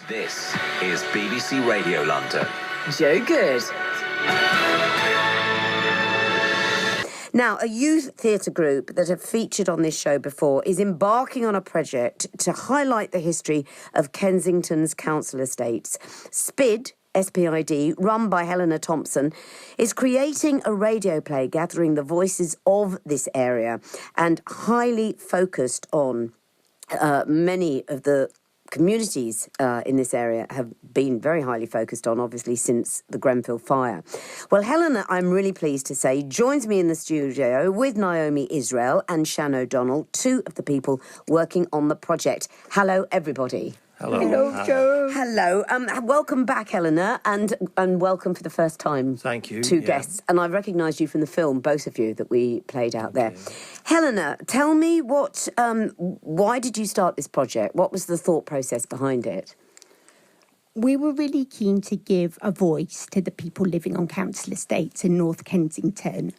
This is BBC Radio London. Joe Good. Now, a youth theatre group that have featured on this show before is embarking on a project to highlight the history of Kensington's council estates. Spid, SPID, run by Helena Thompson, is creating a radio play gathering the voices of this area and highly focused on many of the communities in this area have been very highly focused on, obviously, since the Grenfell fire. Well, Helena, I'm really pleased to say, joins me in the studio with Naomi Israel and Shan O'Donnell, two of the people working on the project. Hello, everybody. Hello. Hello, Joe. Hello. Welcome back, Helena, and welcome for the first time. Thank you. Two guests. And I recognised you from the film, both of you, that we played out there. Helena, tell me why did you start this project? What was the thought process behind it? We were really keen to give a voice to the people living on council estates in North Kensington.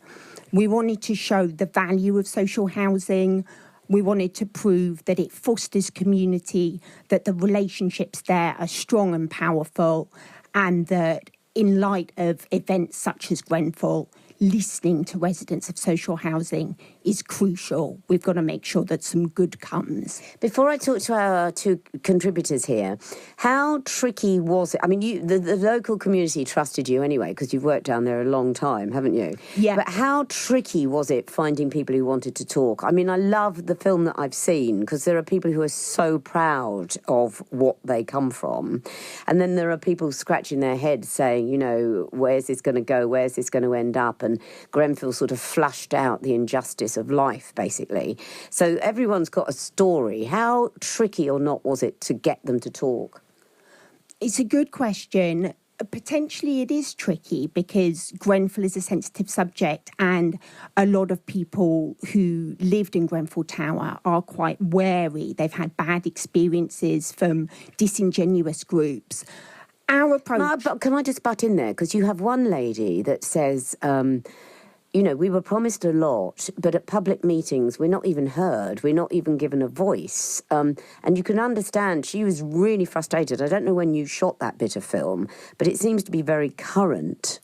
We wanted to show the value of social housing. We wanted to prove that it fosters community, that the relationships there are strong and powerful, and that in light of events such as Grenfell, listening to residents of social housing is crucial. We've got to make sure that some good comes. Before I talk to our two contributors here, how tricky was it? I mean, the local community trusted you anyway, because you've worked down there a long time, haven't you? Yeah. But how tricky was it finding people who wanted to talk? I mean, I love the film that I've seen, because there are people who are so proud of what they come from. And then there are people scratching their heads saying, you know, where's this going to go? Where's this going to end up? And Grenfell sort of flushed out the injustice of life, basically. So everyone's got a story. How tricky or not was it to get them to talk? It's a good question. Potentially it is tricky because Grenfell is a sensitive subject and a lot of people who lived in Grenfell Tower are quite wary. They've had bad experiences from disingenuous groups. Our approach... No, but can I just butt in there? Because you have one lady that says, you know, we were promised a lot, but at public meetings we're not even heard, we're not even given a voice. And you can understand she was really frustrated. I don't know when you shot that bit of film, but it seems to be very current.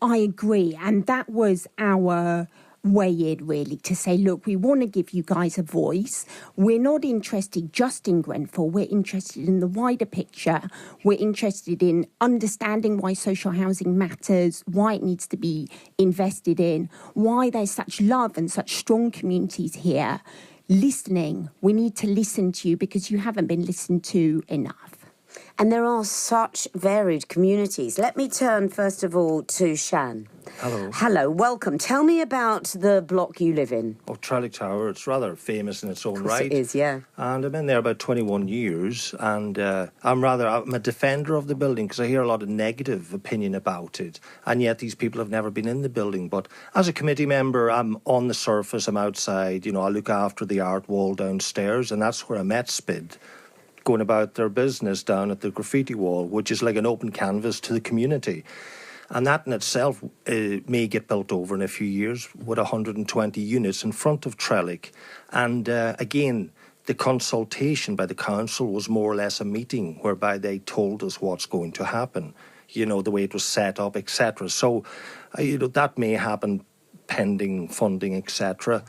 I agree, and that was our way in, really, to say, look, we want to give you guys a voice. We're not interested just in Grenfell. We're interested in the wider picture. We're interested in understanding why social housing matters, why it needs to be invested in, why there's such love and such strong communities here. Listening. We need to listen to you because you haven't been listened to enough. And there are such varied communities. Let me turn, first of all, to Shan. Hello. Hello, welcome. Tell me about the block you live in. Oh, Trellick Tower. It's rather famous in its own right. It is, yeah. And I've been there about 21 years, and I'm a defender of the building because I hear a lot of negative opinion about it, and yet these people have never been in the building. But as a committee member, I'm on the surface, I'm outside, you know, I look after the art wall downstairs, and that's where I met Spid, going about their business down at the graffiti wall, which is like an open canvas to the community. And that in itself may get built over in a few years with 120 units in front of Trellick. And again, the consultation by the council was more or less a meeting whereby they told us what's going to happen, you know, the way it was set up, etc. So, you know, that may happen pending funding, etc.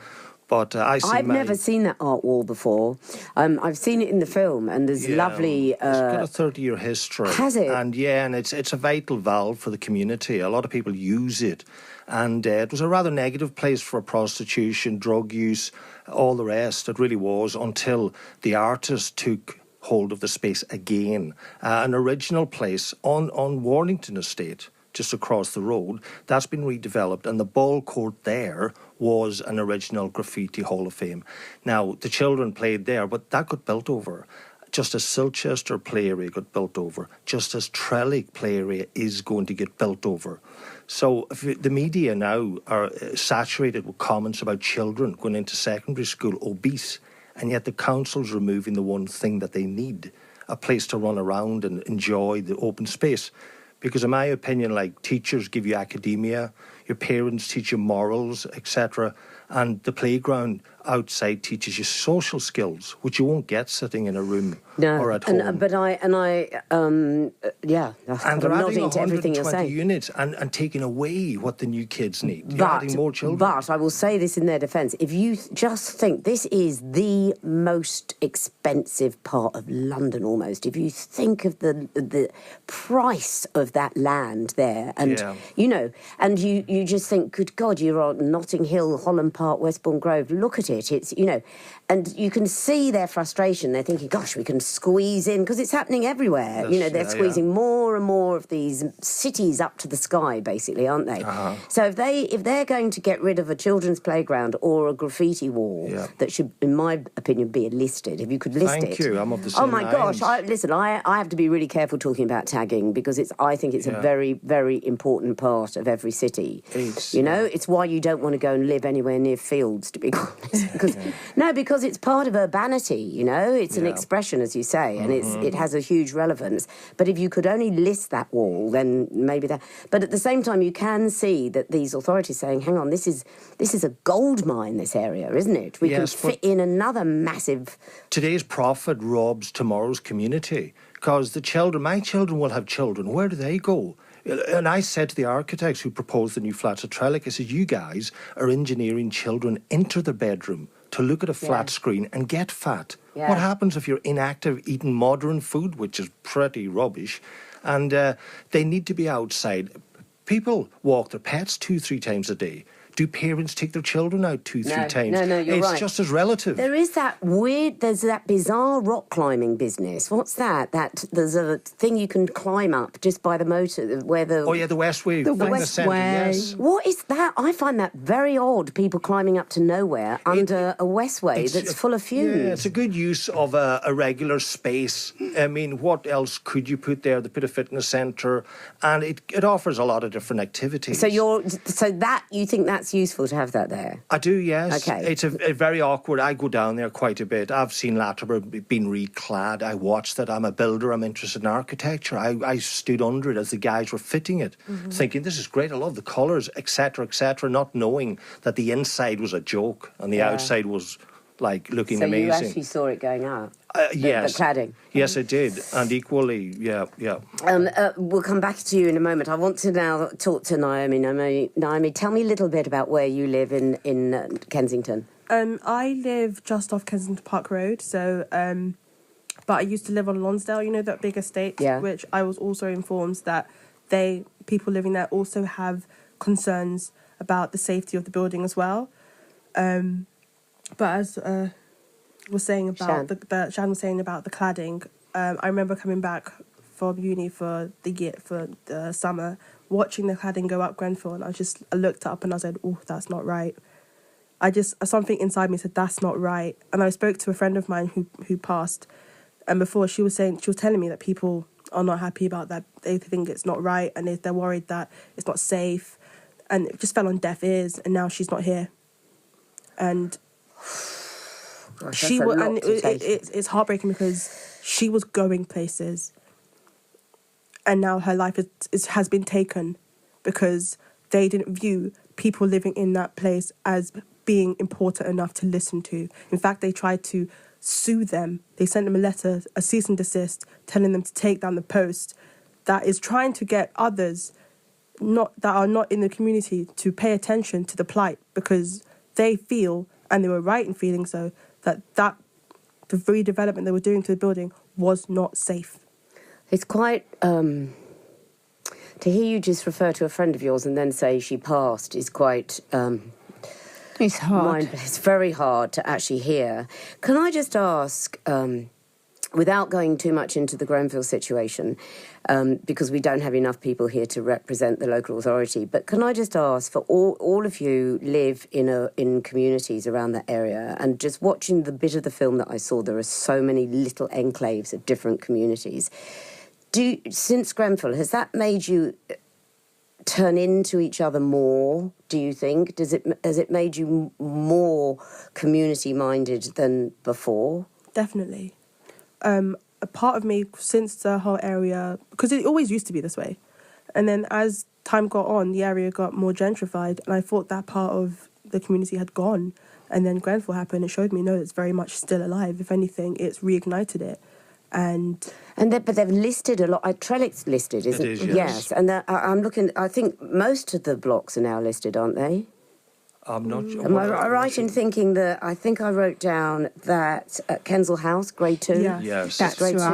But I've never seen that art wall before. I've seen it in the film, and there's lovely... it's got a 30-year history. Has it? And it's a vital valve for the community. A lot of people use it. And it was a rather negative place for prostitution, drug use, all the rest. It really was, until the artist took hold of the space again. An original place on Warrington Estate, just across the road, that's been redeveloped, and the ball court there was an original graffiti Hall of Fame. Now, the children played there, but that got built over. Just as Silchester play area got built over, just as Trellick play area is going to get built over. So the media now are saturated with comments about children going into secondary school obese, and yet the council's removing the one thing that they need, a place to run around and enjoy the open space. Because in my opinion, like, teachers give you academia, your parents teach you morals, etc. And the playground outside teaches you social skills, which you won't get sitting in a room or at home. And they're And they're I'm adding nodding to everything you're 120 saying. units and taking away what the new kids need. You're adding more children. But I will say this in their defence. If you just think this is the most expensive part of London almost, if you think of the price of that land there and, and you just think, good God, you're on Notting Hill, Holland Park, Westbourne Grove, look at it. It's, and you can see their frustration. They're thinking, gosh, we can squeeze in, because it's happening everywhere. They're squeezing more and more of these cities up to the sky, basically, aren't they? So if they're going to get rid of a children's playground or a graffiti wall that should, in my opinion, be listed, if you could list it. Thank you. I'm of the same Oh my minds. gosh! I have to be really careful talking about tagging, because I think it's a very, very important part of every city. It's why you don't want to go and live anywhere near fields, to be honest. Because it's part of urbanity. It's an expression, as you say, and it has a huge relevance. But if you could only list that wall, then maybe that. But at the same time, you can see that these authorities saying, "Hang on, this is a gold mine. This area, isn't it? We can fit in another massive." Today's profit robs tomorrow's community, because my children will have children. Where do they go? And I said to the architects who proposed the new flats at Trellick, I said, you guys are engineering children into the bedroom to look at a flat screen and get fat. Yeah. What happens if you're inactive, eating modern food, which is pretty rubbish, and they need to be outside? People walk their pets 2-3 times a day. Do parents take their children out 2-3 times? No, you're right. It's just as relative. There's that bizarre rock climbing business. What's that? There's a thing you can climb up just by the motor, where the... Oh, yeah, the Westway. The Westway. Yes. What is that? I find that very odd, people climbing up to nowhere under a Westway that's full of fumes. Yeah, it's a good use of a regular space. I mean, what else could you put there? They put a fitness centre, and it offers a lot of different activities. So you think that's useful to have that there? I do, yes. Okay. It's a very awkward. I go down there quite a bit. I've seen Latimer being reclad. I watched it. I'm a builder. I'm interested in architecture. I stood under it as the guys were fitting it, thinking, this is great. I love the colours, etc., not knowing that the inside was a joke and the outside was like looking amazing. So you actually saw it going up? Yes. The cladding? Yes, I did. And equally, yeah. We'll come back to you in a moment. I want to now talk to Naomi. Naomi, tell me a little bit about where you live in Kensington. I live just off Kensington Park Road, so... but I used to live on Lonsdale, that big estate, which I was also informed that people living there also have concerns about the safety of the building as well. But as was saying about Shan was saying about the cladding, I remember coming back from uni for the summer, watching the cladding go up Grenfell, and I looked up and I said, "Oh, that's not right." Something inside me said that's not right, and I spoke to a friend of mine who passed, and before she was telling me that people are not happy about that. They think it's not right, and they're worried that it's not safe, and it just fell on deaf ears. And now she's not here, and it's heartbreaking because she was going places, and now her life has been taken because they didn't view people living in that place as being important enough to listen to. In fact, they tried to sue them. They sent them a letter, a cease and desist, telling them to take down the post that is trying to get others that are not in the community to pay attention to the plight, because they feel, and they were right in feeling so, that the redevelopment they were doing to the building was not safe. It's quite... to hear you just refer to a friend of yours and then say she passed is quite... it's hard. It's very hard to actually hear. Can I just ask, without going too much into the Grenfell situation, because we don't have enough people here to represent the local authority, but can I just ask, for all of you live in communities around that area, and just watching the bit of the film that I saw, there are so many little enclaves of different communities. Since Grenfell, has that made you turn into each other more, do you think? Has it made you more community-minded than before? Definitely. A part of me, since the whole area... Because it always used to be this way. And then as time got on, the area got more gentrified, and I thought that part of the community had gone. And then Grenfell happened. It showed me, no, it's very much still alive. If anything, it's reignited it. But they've listed a lot. Trellick's listed, isn't it? It is, yes. And I'm looking. I think most of the blocks are now listed, aren't they? I'm not sure. Am I right in thinking that I think I wrote down that Kensal House, Grade 2? Yeah. Yes. That's Grade 2.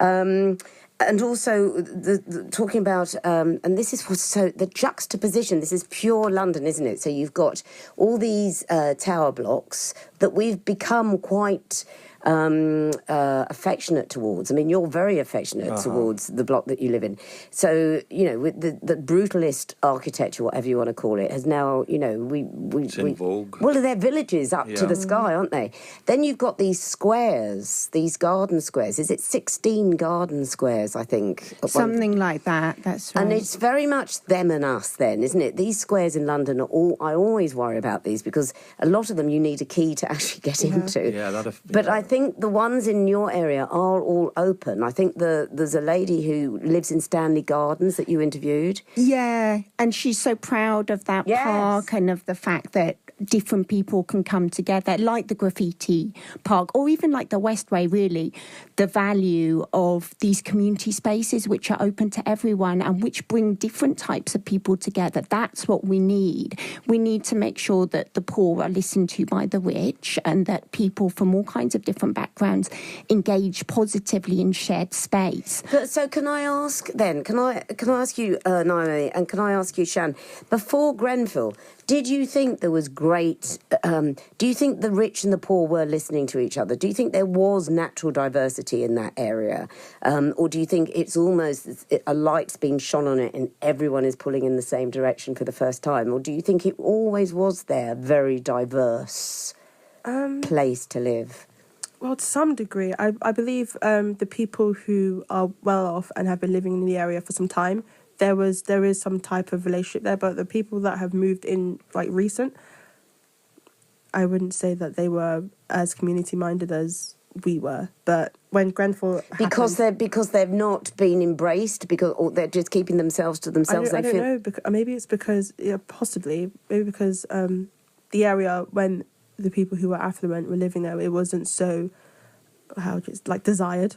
right. And also the talking about, and this is what's so, the juxtaposition, this is pure London, isn't it? So you've got all these tower blocks that we've become quite affectionate towards. I mean, you're very affectionate towards the block that you live in. So, you know, with the brutalist architecture, whatever you want to call it, has now, you know, It's in vogue. well, they're villages up to the sky, aren't they? Then you've got these squares, these garden squares. Is it 16 garden squares, I think? Something like that, that's right. And it's very much them and us then, isn't it? These squares in London are all, I always worry about these because a lot of them you need a key to actually get into. Yeah, But I think the ones in your area are all open. I think there's a lady who lives in Stanley Gardens that you interviewed. Yeah, and she's so proud of that park and of the fact that different people can come together, like the graffiti park, or even like the Westway, really, the value of these community spaces which are open to everyone and which bring different types of people together. That's what we need. We need to make sure that the poor are listened to by the rich and that people from all kinds of different backgrounds engage positively in shared space. So can I ask then, can I ask you, Naomi, and can I ask you, Shan, before Grenfell, did you think there was great... do you think the rich and the poor were listening to each other? Do you think there was natural diversity in that area? Or do you think it's almost a light's been shone on it and everyone is pulling in the same direction for the first time? Or do you think it always was there, very diverse place to live? Well, to some degree. I believe the people who are well off and have been living in the area for some time, there is some type of relationship there, but the people that have moved in like recent, I wouldn't say that they were as community minded as we were. But when Grenfell because they've not been embraced, or they're just keeping themselves to themselves. I don't know. Maybe it's because possibly because the area when the people who were affluent were living there, it wasn't so desired.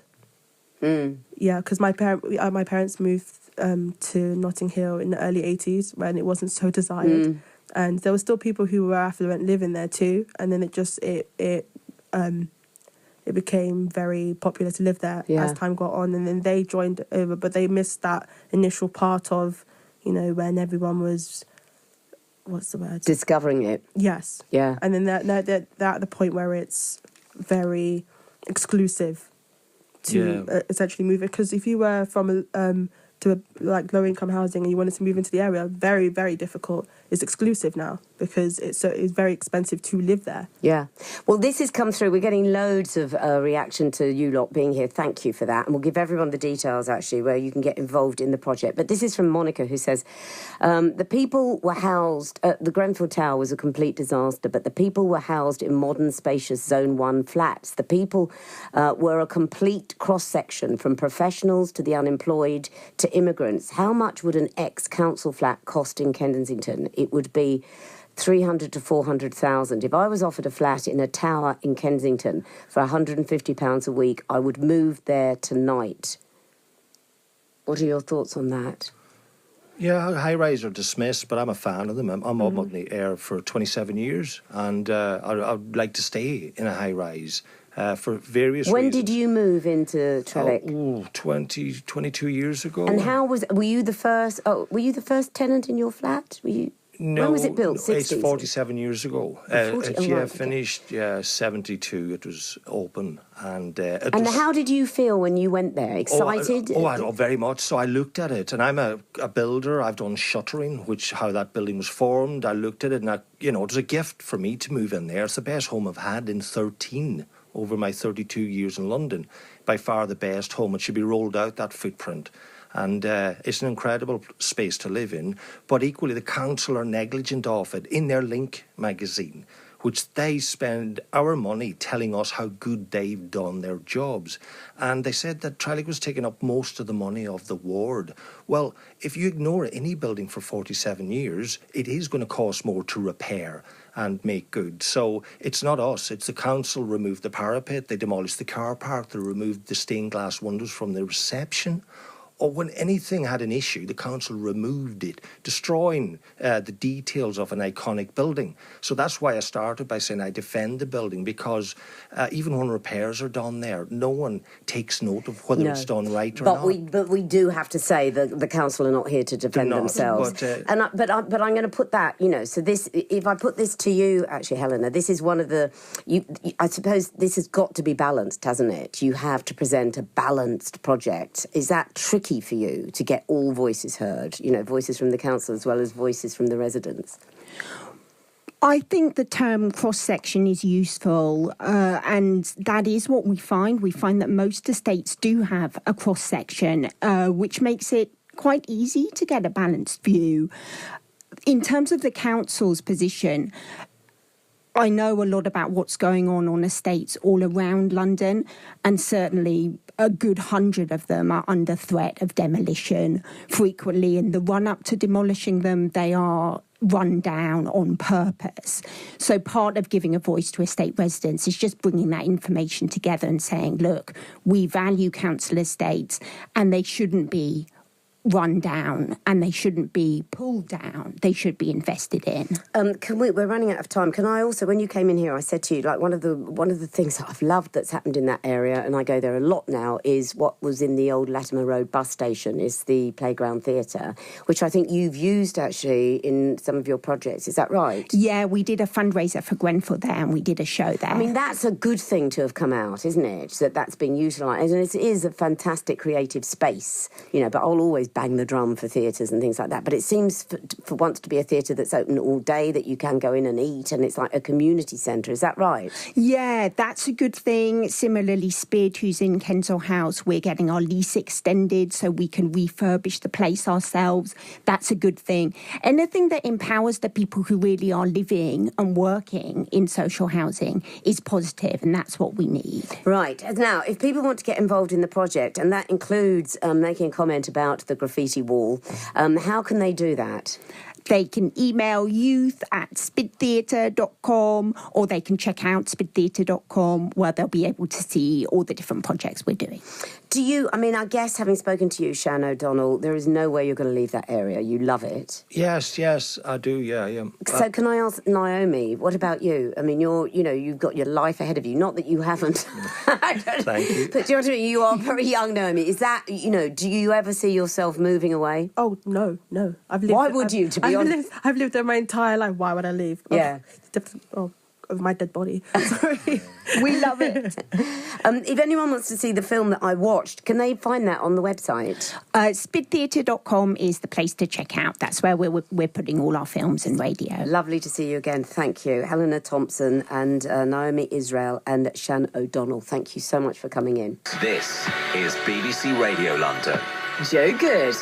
Yeah, because my parents moved to Notting Hill in the early 80s when it wasn't so desired, and there were still people who were affluent living there too, and then it became very popular to live there as time got on, and then they joined over, but they missed that initial part of, you know, when everyone was, what's the word? Discovering it. Yes. Yeah. And then they're at the point where it's very exclusive to essentially move it, because if you were from low income housing and you wanted to move into the area, very, very difficult. It's exclusive now because it's very expensive to live there. Yeah. Well, this has come through. We're getting loads of reaction to you lot being here. Thank you for that. And we'll give everyone the details, actually, where you can get involved in the project. But this is from Monica, who says, the people were housed... the Grenfell Tower was a complete disaster, but the people were housed in modern, spacious Zone 1 flats. The people were a complete cross-section, from professionals to the unemployed to immigrants. How much would an ex-council flat cost in Kensington? It would be 300 to 400,000. If I was offered a flat in a tower in Kensington for £150 a week, I would move there tonight. What are your thoughts on that? Yeah, high-rise are dismissed, but I'm a fan of them. I'm on the air for 27 years, and I'd like to stay in a high-rise for various reasons. When did you move into Trellick? 22 years ago. And were you the first tenant in your flat? No, when was it built? 60s? It's 47 years ago. Finished 72. It was open, and how did you feel when you went there? Excited? Very much. So I looked at it, and I'm a builder. I've done shuttering, how that building was formed. I looked at it, and it was a gift for me to move in there. It's the best home I've had in 13 over my 32 years in London. By far the best home. It should be rolled out, that footprint. And it's an incredible space to live in. But equally, the council are negligent of it. In their Link magazine, which they spend our money telling us how good they've done their jobs. And they said that Trellick was taking up most of the money of the ward. Well, if you ignore any building for 47 years, it is going to cost more to repair and make good. So it's not us, it's the council removed the parapet, they demolished the car park, they removed the stained glass windows from the reception. Or when anything had an issue, the council removed it, destroying the details of an iconic building. So that's why I started by saying I defend the building, because even when repairs are done there, no one takes note of whether it's done right or not. But we do have to say that the council are not here to defend themselves. But I'm going to put that, so this, if I put this to you, actually, Helena, this is one of the, I suppose this has got to be balanced, hasn't it? You have to present a balanced project. Is that tricky for you to get all voices heard, voices from the council as well as voices from the residents? I think the term cross-section is useful, and that is what we find. We find that most estates do have a cross-section, which makes it quite easy to get a balanced view. In terms of the council's position, I know a lot about what's going on estates all around London, and certainly a good 100 of them are under threat of demolition. Frequently, in the run-up to demolishing them, they are run down on purpose. So part of giving a voice to estate residents is just bringing that information together and saying, look, we value council estates and they shouldn't be run down and they shouldn't be pulled down. They should be invested in. We're running out of time. Can I also, when you came in here, I said to you, like one of the things that I've loved that's happened in that area, and I go there a lot now, is what was in the old Latimer Road bus station, is the Playground Theatre, which I think you've used actually in some of your projects. Is that right? Yeah, we did a fundraiser for Grenfell there and we did a show there. I mean, that's a good thing to have come out, isn't it? That's been utilised. And it is a fantastic creative space, but I'll always bang the drum for theatres and things like that. But it seems for once to be a theatre that's open all day, that you can go in and eat, and it's like a community centre. Is that right? Yeah, that's a good thing. Similarly, Spid, who's in Kensal House, we're getting our lease extended so we can refurbish the place ourselves. That's a good thing. Anything that empowers the people who really are living and working in social housing is positive, and that's what we need. Right. Now, if people want to get involved in the project, and that includes making a comment about the graffiti wall, how can they do that? They can email youth@spidtheatre.com, or they can check out spidtheatre.com, where they'll be able to see all the different projects we're doing. I guess having spoken to you, Shan O'Donnell, there is no way you're going to leave that area. You love it. Yes, I do, yeah. So can I ask Naomi, what about you? I mean, you've got your life ahead of you. Not that you haven't. Thank you. But do you know what I mean? You are very young, Naomi. Is that, do you ever see yourself moving away? Oh, no. Why would you, to be honest? I've lived there my entire life. Why would I leave? Yeah. Of my dead body. Sorry. We love it. If anyone wants to see the film that I watched, can they find that on the website? Spidtheatre.com is the place to check out. That's where we're putting all our films and radio. Lovely to see you again. Thank you. Helena Thompson and Naomi Israel and Shan O'Donnell. Thank you so much for coming in. This is BBC Radio London. So good.